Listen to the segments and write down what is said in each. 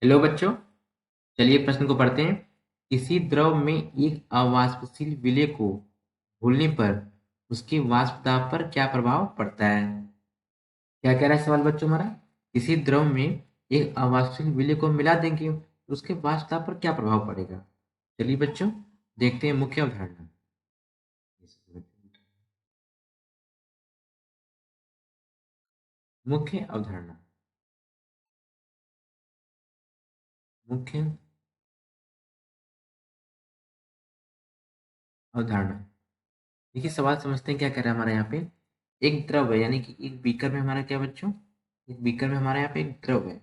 Hello बच्चों, चलिए प्रश्न को पढ़ते हैं। किसी द्रव में एक अवाष्पशील विलेय को घोलने पर उसके वाष्प दाब पर क्या प्रभाव पड़ता है? क्या कह रहा है सवाल बच्चों हमारा? किसी द्रव में एक अवाष्पशील विलेय को मिला देंगे तो उसके वाष्प दाब पर क्या प्रभाव पड़ेगा? चलिए बच्चों, देखते हैं मुख्य अवधारणा। मुख्य अवधारणा। मुख्य अवधारणा। देखिए, सवाल समझते हैं क्या कह रहा है हमारा यहाँ पे। एक द्रव है, यानी कि एक बीकर में हमारा क्या बच्चों, एक बीकर में हमारे यहाँ पे एक द्रव है।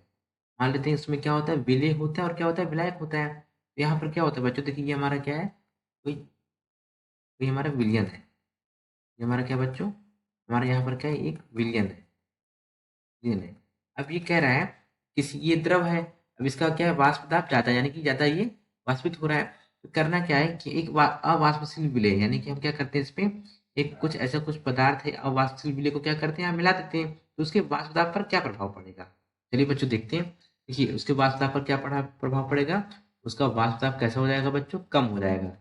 मान लेते हैं इसमें क्या होता है, विलेय होता है और क्या होता है, विलायक होता है। तो यहाँ पर क्या होता है बच्चों, देखिए ये हमारा क्या है, कोई कोई हमारा विलयन है। ये हमारा क्या बच्चों, हमारे यहाँ पर क्या है, एक विलयन है। विलयन है। अब ये कह रहा है किसी, ये द्रव है, अब इसका क्या है, वाष्प दाब ज्यादा, यानी कि ज्यादा ये वाष्पित हो रहा है। तो करना क्या है कि एक अवाष्पशील विलेय, यानी कि हम क्या करते हैं इसपे, एक कुछ ऐसा कुछ पदार्थ है अवाष्पशील विलेय को क्या करते हैं, हम मिला देते हैं। तो उसके वाष्प दाब पर क्या प्रभाव पड़ेगा? चलिए बच्चों देखते हैं। देखिए उसके वाष्प दाब पर क्या प्रभाव पड़ेगा। उसका वाष्प दाब कैसा हो जाएगा बच्चों, कम हो जाएगा।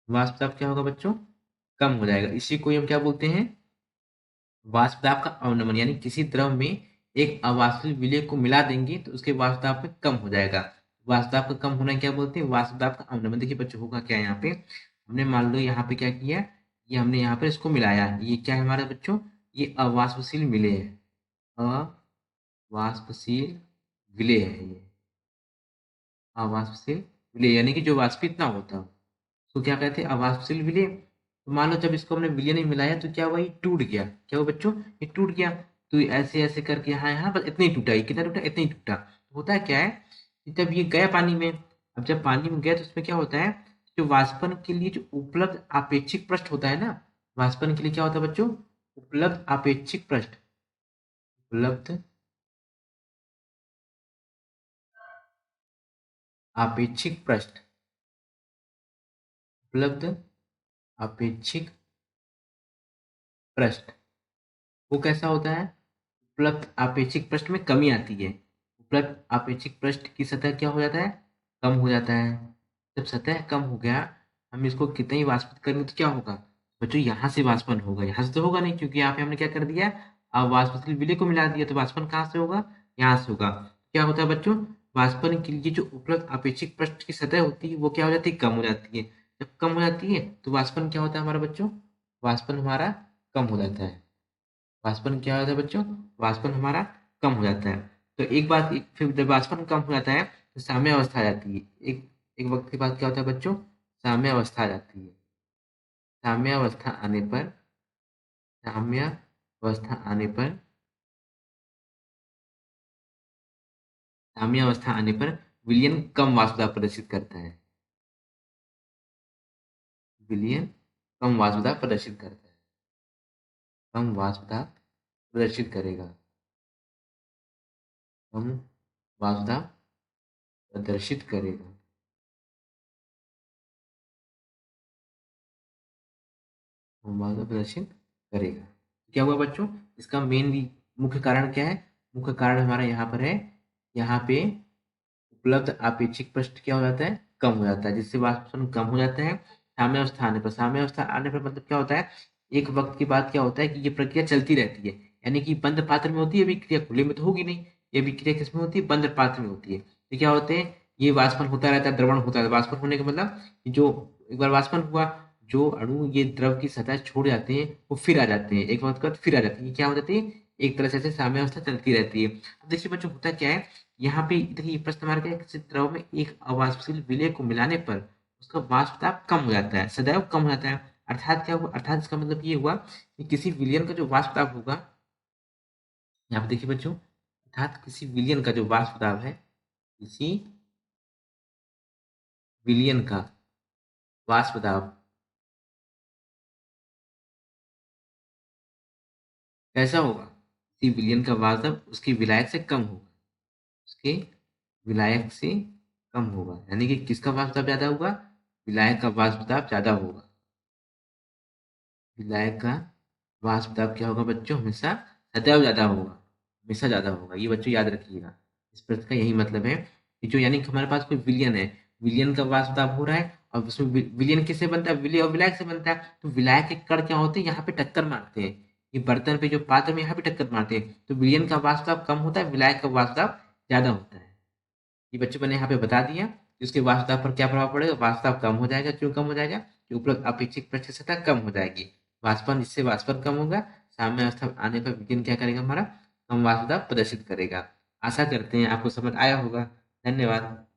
वाष्प दाब क्या होगा बच्चों, कम हो जाएगा। इसी को ही हम क्या बोलते हैं, वाष्प दाब का अवनमन। यानी किसी द्रव में एक अवाष्पशील विलेय को मिला देंगे तो उसके वाष्प दाब में कम हो जाएगा। वाष्प दाब का कम होना क्या बोलते हैं, वाष्प दाब का अवनमन। देखिए बच्चों होगा क्या यहाँ पे, हमने मान लो यहाँ पे क्या किया, ये हमने यहाँ पे इसको मिलाया, ये क्या है हमारा बच्चों, ये अवाष्पशील विलेय है। अवाष्पशील विलेय है ये, अवाष्पशील विलेय, यानी कि जो वाष्पित ना होता हो तो क्या कहते हैं, अवाष्पशील विलेय। तो मान लो जब इसको हमने विलय नहीं मिलाया तो क्या हुआ, ये टूट गया। क्या हुआ बच्चों, ये टूट गया। तो ऐसे ऐसे करके यहाँ यहाँ बस इतना ही टूटा, ये कितना टूटा, इतना ही टूटा। तो होता है क्या है कि जब ये गया पानी में, अब जब पानी में गया तो उसमें क्या होता है, जो वाष्पन के लिए जो उपलब्ध आपेक्षिक पृष्ठ होता है ना, वाष्पन के लिए क्या होता है बच्चों, उपलब्ध आपेक्षिक पृष्ठ, उपलब्ध आपेक्षिक पृष्ठ, उपलब्ध आपेक्षिक पृष्ठ, वो कैसा होता है, उपलब्ध आपेक्षिक पृष्ठ में कमी आती है। उपलब्ध आपेक्षिक पृष्ठ की सतह क्या हो जाता है, कम हो जाता है। जब सतह कम हो गया, हम इसको कितने ही वाष्पित करेंगे तो क्या होगा बच्चों, यहाँ से वाष्पन होगा, यहाँ से तो होगा नहीं, क्योंकि यहाँ पे हमने क्या कर दिया, अवाष्पशील विलेय को मिला दिया। तो वाष्पन कहाँ से होगा, यहाँ से होगा। क्या होता है बच्चों, वाष्पन के लिए जो उपलब्ध आपेक्षिक पृष्ठ की सतह होती है वो क्या हो जाती है, कम हो जाती है। जब कम हो जाती है तो वाष्पन क्या होता है हमारा बच्चों, वाष्पन हमारा कम हो जाता है। वाष्पन क्या होता है बच्चों, वाष्पन हमारा कम हो जाता है। तो एक बात, फिर जब वाष्पन कम हो जाता है तो साम्य अवस्था आ जाती है। एक एक वक्त के बाद क्या होता है बच्चों, साम्य अवस्था आ जाती है। साम्य अवस्था आने पर, साम्य अवस्था आने पर, साम्य अवस्था आने पर विलयन कम वाष्प दाब प्रदर्शित करता है। विलयन कम वाष्प दाब प्रदर्शित करता है, कम वाष्प दाब प्रदर्शित करेगा, कम वाष्प दाब प्रदर्शित करेगा, कम वाष्प दाब प्रदर्शित करेगा। क्या हुआ बच्चों, इसका मेन मुख्य कारण क्या है, मुख्य कारण हमारा यहाँ पर है, यहाँ पे उपलब्ध आपेक्षिक पृष्ठ क्या हो जाता है, कम हो जाता है, जिससे वाष्पन कम हो जाता है। साम्य अवस्था आने पर, साम्य अवस्था आने पर मतलब क्या होता है, एक वक्त के बाद क्या होता है कि ये प्रक्रिया चलती रहती है। यानी कि बंद पात्र में होती है अभिक्रिया, खुले में तो होगी नहीं। ये अभिक्रिया किसमें होती है, बंद पात्र में होती है। तो क्या होते हैं, ये वाष्पन होता रहता है, द्रवण होता है। वाष्पन होने का मतलब कि जो एक बार वाष्पन हुआ, जो अणु ये द्रव की सतह छोड़ जाते हैं वो फिर आ जाते हैं, एक वक्त के बाद फिर आ जाते हैं। ये क्या हो जाती है, एक तरह से साम्य अवस्था चलती रहती है। अब देखिए बच्चों होता क्या है, यहाँ पे देखिए प्रश्न हमारा क्या है, किसी द्रव में एक अवाष्पशील विलेय को मिलाने पर उसका वाष्प दाब कम हो जाता है, सदैव कम हो जाता है। अर्थात क्या हुआ, अर्थात इसका मतलब ये हुआ कि किसी विलयन का जो वाष्प दाब होगा, यहाँ पे देखिए बच्चों, अर्थात किसी विलयन का जो वाष्प दाब है, किसी विलयन का वाष्प दाब कैसा होगा, किसी विलयन का वाष्प दाब उसकी विलायक से कम होगा, उसके विलायक से कम होगा। यानी कि किसका वाष्प दाब ज्यादा होगा, विलायक का वाष्प दाब ज्यादा होगा। विलायक का वाष्प दाब क्या होगा बच्चों, हमेशा सदैव ज्यादा होगा, हमेशा ज्यादा होगा, ये बच्चों याद रखिएगा। इस प्रश्न का यही मतलब है कि जो यानी कि हमारे पास कोई विलयन है, विलयन का वाष्पदाब हो रहा है और उसमें विलयन किससे बनता है, विलय और विलायक से बनता है। तो विलायक के कण क्या होते हैं, यहाँ पे टक्कर मारते हैं, ये बर्तन पे जो पात्र में यहाँ पे टक्कर मारते हैं, तो विलयन का वाष्पदाब कम होता है, विलायक का वाष्पदाब ज्यादा होता है। ये बच्चों मैंने यहाँ पे बता दिया कि उसके वाष्पदाब पर क्या प्रभाव पड़ेगा, वाष्पदाब कम हो जाएगा। क्यों कम हो जाएगा, कि उपलब्ध अपेक्षित प्रत्यक्षता कम हो जाएगी। वाष्पन, इससे वाष्पन कम होगा, साम्य अवस्था आने पर विकिरण क्या करेगा, हमारा कम वाष्पदाब प्रदर्शित करेगा। आशा करते हैं आपको समझ आया होगा। धन्यवाद।